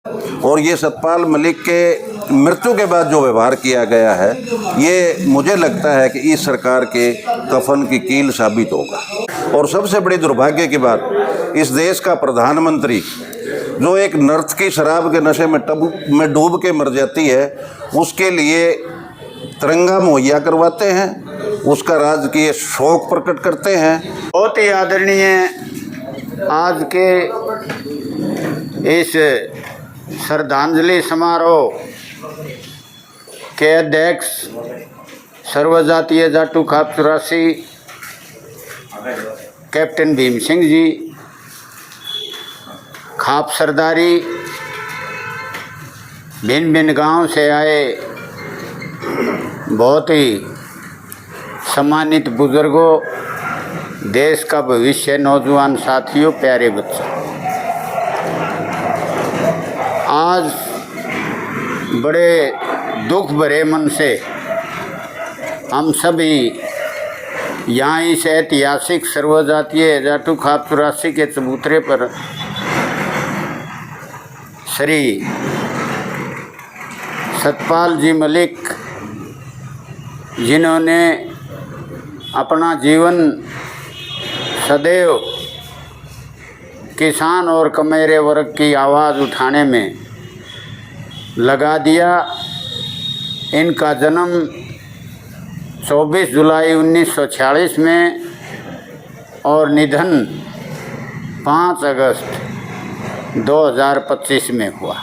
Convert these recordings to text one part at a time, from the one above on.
और ये सतपाल मलिक के मृत्यु के बाद जो व्यवहार किया गया है, ये मुझे लगता है कि इस सरकार के कफन की कील साबित होगा। और सबसे बड़ी दुर्भाग्य की बात, इस देश का प्रधानमंत्री जो एक नर्तकी शराब के नशे में डूब के मर जाती है, उसके लिए तिरंगा मुहैया करवाते हैं, उसका राजकीय शोक प्रकट करते हैं। बहुत ही आदरणीय आज के इस श्रद्धांजलि समारोह के अध्यक्ष सर्वजातीय जाटू खाप 84 कैप्टन भीम सिंह जी, खाप सरदारी, भिन्न भिन्न गांव से आए बहुत ही सम्मानित बुजुर्गों, देश का भविष्य, नौजवान साथियों, प्यारे बच्चों, आज बड़े दुख भरे मन से हम सभी यहाँ इस ऐतिहासिक सर्वजातीय जाटू खाप 84 के चबूतरे पर श्री सतपाल जी मलिक, जिन्होंने अपना जीवन सदैव किसान और कमेरे वर्ग की आवाज़ उठाने में लगा दिया। इनका जन्म 24 जुलाई 1946 में और निधन 5 अगस्त 2025 में हुआ।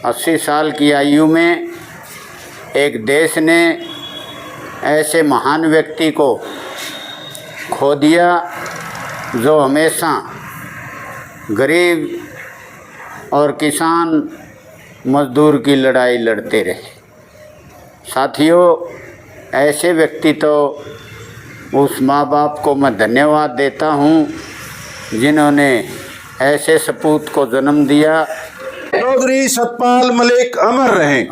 80 साल की आयु में एक देश ने ऐसे महान व्यक्ति को खो दिया जो हमेशा गरीब और किसान मजदूर की लड़ाई लड़ते रहे। साथियों, ऐसे व्यक्ति तो उस माँ बाप को मैं धन्यवाद देता हूँ जिन्होंने ऐसे सपूत को जन्म दिया। चौधरी सतपाल मलिक अमर रहें।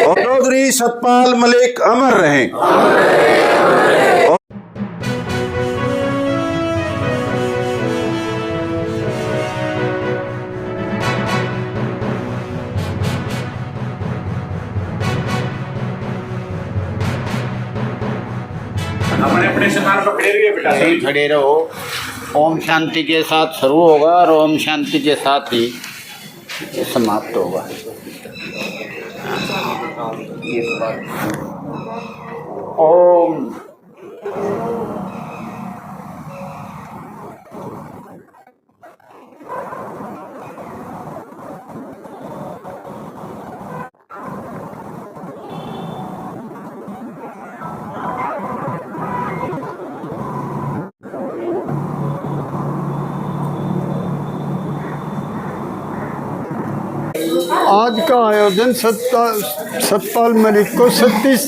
और चौधरी सतपाल मलिक अमर रहें। अपने स्थान पर खड़े रहिए बेटा, सही खड़े रहो। ओम शांति के साथ शुरू होगा और ओम शांति के साथ ही समाप्त होगा। ओम आज का आयोजन सतपाल मलिक को 36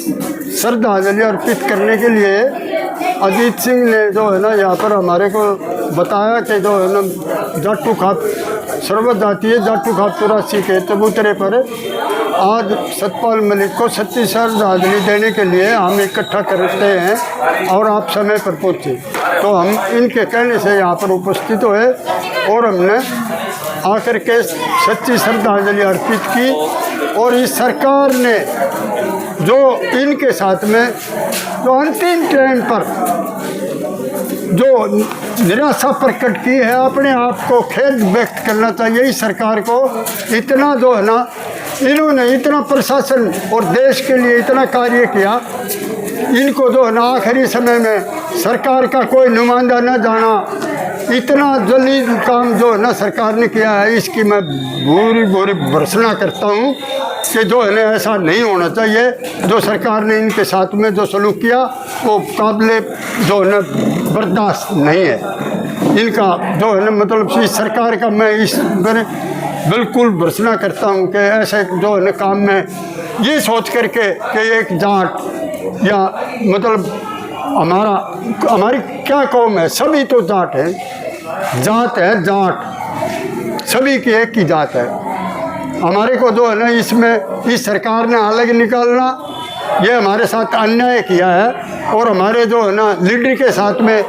श्रद्धांजलि अर्पित करने के लिए अजीत सिंह ने जो है ना यहाँ पर हमारे को बताया कि जो है ना जाटू खाप सर्वजातीय जाटू खाप 84 के चबूतरे पर आज सतपाल मलिक को 36 श्रद्धांजलि देने के लिए हम इकट्ठा करते हैं और आप समय पर पहुँचे। तो हम इनके कहने से यहाँ पर उपस्थित हुए और हमने आकर के सच्ची श्रद्धांजलि अर्पित की। और इस सरकार ने जो इनके साथ में जो अंतिम टाइम पर जो निराशा प्रकट की है, अपने आप को खेद व्यक्त करना चाहिए इस सरकार को। इतना जो है ना, इन्होंने इतना प्रशासन और देश के लिए इतना कार्य किया, इनको जो है ना आखिरी समय में सरकार का कोई नुमाइंदा न जाना, इतना जलील काम जो है ना सरकार ने किया है, इसकी मैं पूरी भर्त्सना करता हूँ कि जो है ना ऐसा नहीं होना चाहिए। जो सरकार ने इनके साथ में जो सलूक किया वो काबिले जो है ना बर्दाश्त नहीं है। इनका जो है ना मतलब इस सरकार का मैं इस बिल्कुल भर्त्सना करता हूँ कि ऐसे जो है ना काम में ये सोच करके कि एक जाट या मतलब हमारी क्या कौम है, सभी तो जाट है, जाट है, जाट सभी की एक ही जात है। हमारे को जो है ना इसमें इस सरकार ने अलग निकालना, ये हमारे साथ अन्याय किया है। और हमारे जो है ना लीडर के साथ में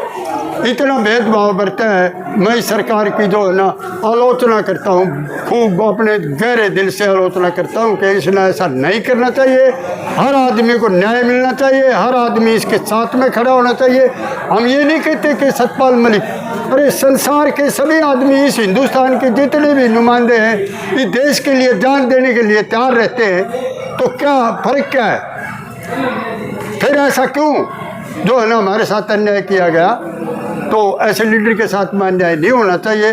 इतना भेदभाव बरता है। मैं इस सरकार की जो है ना आलोचना करता हूँ, खूब अपने गहरे दिल से आलोचना करता हूँ कि इसने ऐसा नहीं करना चाहिए। हर आदमी को न्याय मिलना चाहिए, हर आदमी इसके साथ में खड़ा होना चाहिए। हम ये नहीं कहते कि सतपाल मलिक, अरे संसार के सभी आदमी, इस हिंदुस्तान के जितने भी नुमाइंदे हैं, इस देश के लिए जान देने के लिए तैयार रहते हैं। तो क्या फ़र्क क्या है? फिर ऐसा क्यों जो है ना हमारे साथ अन्याय किया गया? तो ऐसे लीडर के साथ में अन्याय नहीं होना चाहिए।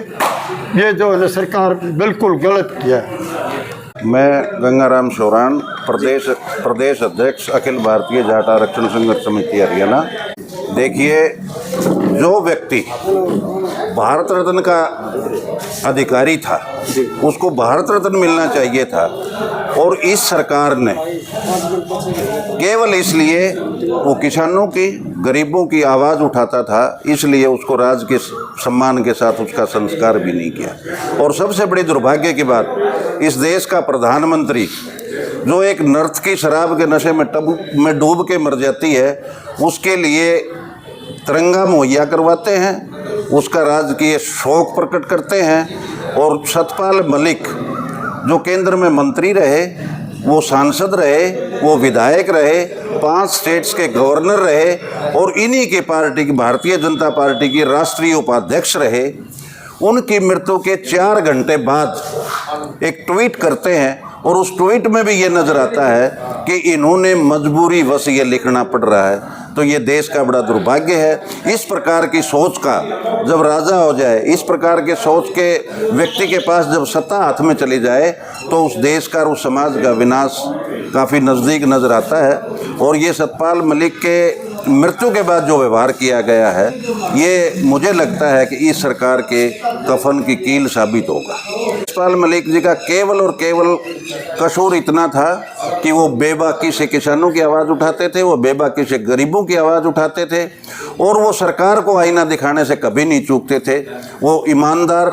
ये जो है ना सरकार बिल्कुल गलत किया है। मैं गंगाराम शोरान, प्रदेश अध्यक्ष अखिल भारतीय जाट आरक्षण संघर्ष समिति हरियाणा। देखिए, जो व्यक्ति भारत रत्न का अधिकारी था उसको भारत रत्न मिलना चाहिए था, और इस सरकार ने केवल इसलिए वो किसानों की, गरीबों की आवाज़ उठाता था, इसलिए उसको राज के सम्मान के साथ उसका संस्कार भी नहीं किया। और सबसे बड़ी दुर्भाग्य की बात, इस देश का प्रधानमंत्री जो एक नर्तकी शराब के नशे में डूब के मर जाती है, उसके लिए तिरंगा मुहैया करवाते हैं, उसका राजकीय शोक प्रकट करते हैं। और सतपाल मलिक जो केंद्र में मंत्री रहे, वो सांसद रहे, वो विधायक रहे, 5 स्टेट्स के गवर्नर रहे, और इन्हीं की पार्टी की, भारतीय जनता पार्टी की राष्ट्रीय उपाध्यक्ष रहे। उनकी मृत्यु के 4 घंटे बाद एक ट्वीट करते हैं, और उस ट्वीट में भी ये नज़र आता है कि इन्होंने मजबूरी वश ये लिखना पड़ रहा है। तो ये देश का बड़ा दुर्भाग्य है। इस प्रकार की सोच का जब राजा हो जाए, इस प्रकार के सोच के व्यक्ति के पास जब सत्ता हाथ में चली जाए, तो उस देश का और उस समाज का विनाश काफ़ी नज़दीक नज़र आता है। और ये सतपाल मलिक के मृत्यु के बाद जो व्यवहार किया गया है, ये मुझे लगता है कि इस सरकार के कफन की कील साबित होगा। सतपाल मलिक जी का केवल और केवल कसूर इतना था कि वो बेबाकी से किसानों की आवाज़ उठाते थे, वो बेबाकी से गरीबों की आवाज़ उठाते थे, और वो सरकार को आईना दिखाने से कभी नहीं चूकते थे। वो ईमानदार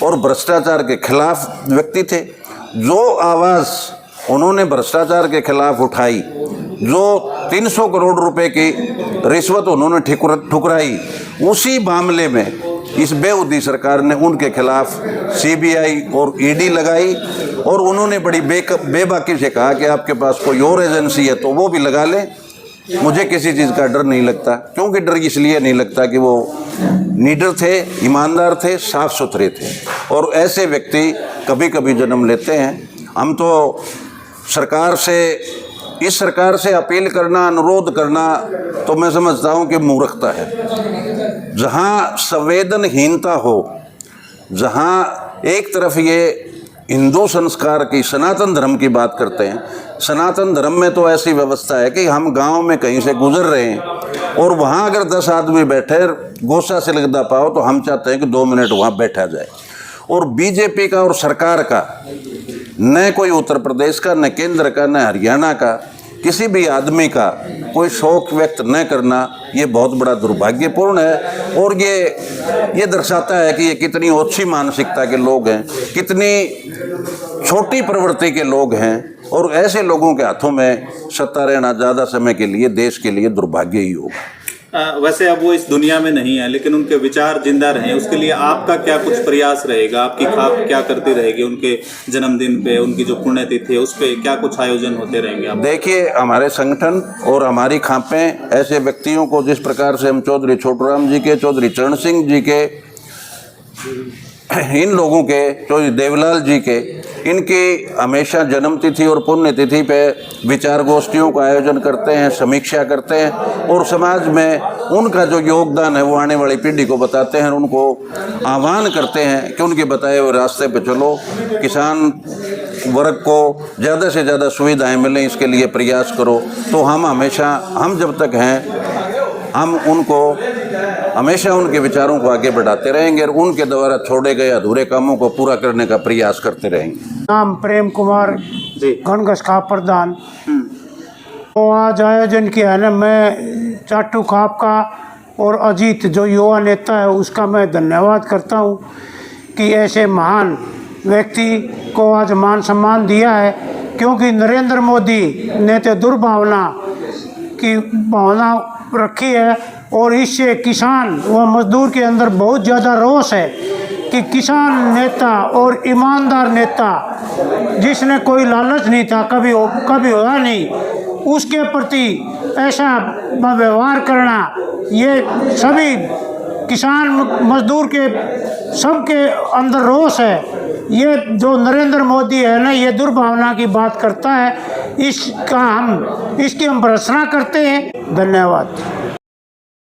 और भ्रष्टाचार के खिलाफ व्यक्ति थे। जो आवाज़ उन्होंने भ्रष्टाचार के खिलाफ उठाई, जो 300 करोड़ रुपए की रिश्वत उन्होंने ठुकराई, उसी मामले में इस बेउदी सरकार ने उनके खिलाफ सीबीआई और ईडी लगाई, और उन्होंने बड़ी बेबाकी से कहा कि आपके पास कोई और एजेंसी है तो वो भी लगा लें। मुझे किसी चीज़ का डर नहीं लगता, क्योंकि डर इसलिए नहीं लगता कि वो निडर थे, ईमानदार थे, साफ सुथरे थे, और ऐसे व्यक्ति कभी कभी जन्म लेते हैं। हम तो इस सरकार से अपील करना, अनुरोध करना, तो मैं समझता हूँ कि मूर्खता है। जहाँ संवेदनहीनता हो, जहाँ एक तरफ ये हिंदू संस्कार की, सनातन धर्म की बात करते हैं। सनातन धर्म में तो ऐसी व्यवस्था है कि हम गांव में कहीं से गुजर रहे हैं, और वहाँ अगर 10 आदमी बैठे गोसा से लगदा पाओ, तो हम चाहते हैं कि 2 मिनट वहाँ बैठा जाए। और बीजेपी का और सरकार का, न कोई उत्तर प्रदेश का, न केंद्र का, न हरियाणा का, किसी भी आदमी का कोई शौक व्यक्त न करना, ये बहुत बड़ा दुर्भाग्यपूर्ण है। और ये दर्शाता है कि ये कितनी ओछी मानसिकता के लोग हैं, कितनी छोटी प्रवृत्ति के लोग हैं, और ऐसे लोगों के हाथों में सत्ता रहना ज़्यादा समय के लिए देश के लिए दुर्भाग्य ही होगा। वैसे अब वो इस दुनिया में नहीं है, लेकिन उनके विचार जिंदा रहें, उसके लिए आपका क्या कुछ प्रयास रहेगा? आपकी खाप क्या करती रहेगी? उनके जन्मदिन पे, उनकी जो पुण्यतिथि है, उस पे क्या कुछ आयोजन होते रहेंगे? आप देखिए, हमारे संगठन और हमारी खापें ऐसे व्यक्तियों को, जिस प्रकार से हम चौधरी छोटूराम जी के, चौधरी चरण सिंह जी के, इन लोगों के, चौधरी देवलाल जी के, इनकी हमेशा जन्मतिथि और पुण्यतिथि पे विचार गोष्ठियों का आयोजन करते हैं, समीक्षा करते हैं, और समाज में उनका जो योगदान है वो आने वाली पीढ़ी को बताते हैं, उनको आह्वान करते हैं कि उनके बताए हुए रास्ते पे चलो, किसान वर्ग को ज़्यादा से ज़्यादा सुविधाएं मिलें, इसके लिए प्रयास करो। तो हम जब तक हैं, हम उनको हमेशा उनके विचारों को आगे बढ़ाते रहेंगे, और उनके द्वारा छोड़े गए अधूरे कामों को पूरा करने का प्रयास करते रहेंगे। नाम प्रेम कुमार जी, घनघस खाप प्रधान। तो आज आयोजन किया है ना, मैं चाटू खाप का और अजीत जो युवा नेता है उसका मैं धन्यवाद करता हूँ कि ऐसे महान व्यक्ति को आज मान सम्मान दिया है। क्योंकि नरेंद्र मोदी ने तो दुर्भावना की भावना रखी है, और इससे किसान व मजदूर के अंदर बहुत ज़्यादा रोष है कि किसान नेता और ईमानदार नेता जिसने कोई लालच नहीं था, कभी हुआ नहीं, उसके प्रति ऐसा व्यवहार करना, ये सभी किसान मजदूर के सबके अंदर रोष है। ये जो नरेंद्र मोदी है ना, ये दुर्भावना की बात करता है, इसकी हम भर्त्सना करते हैं। धन्यवाद।